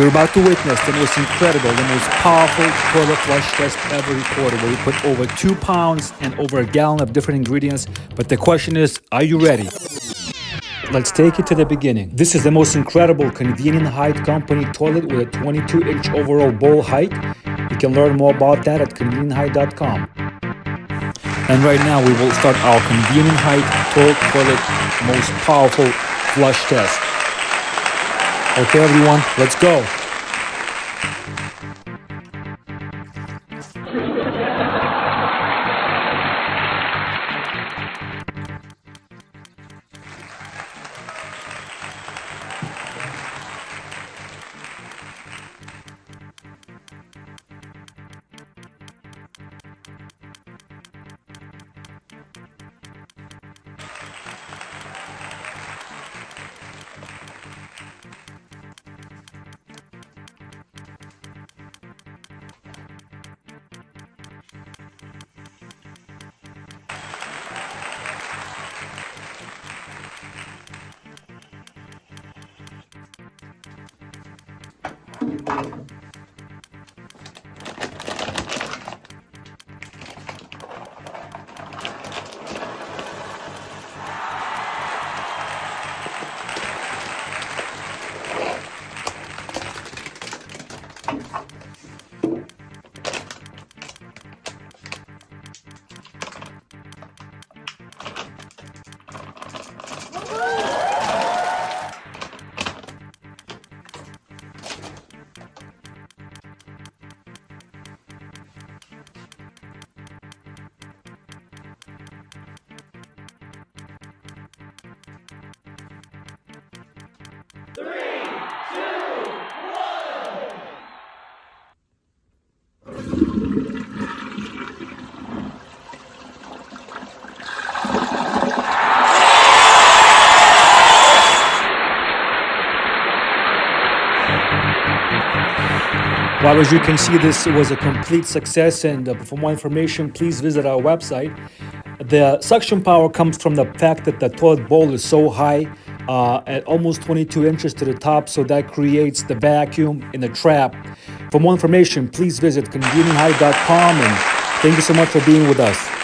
You're about to witness the most incredible, the most powerful toilet flush test ever recorded, where we put over 2 pounds and over a gallon of different ingredients. But the question is, are you ready? Let's take it to the beginning. This is the most incredible convenient height company toilet with a 22-inch overall bowl height. You can learn more about that at convenientheight.com. And right now we will start our convenient height toilet most powerful flush test. Okay, everyone, let's go. Well, as you can see, this was a complete success, and for more information, please visit our website. The suction power comes from the fact that the toilet bowl is so high, at almost 22 inches to the top, so that creates the vacuum in the trap. For more information, please visit convenientheight.com, and thank you so much for being with us.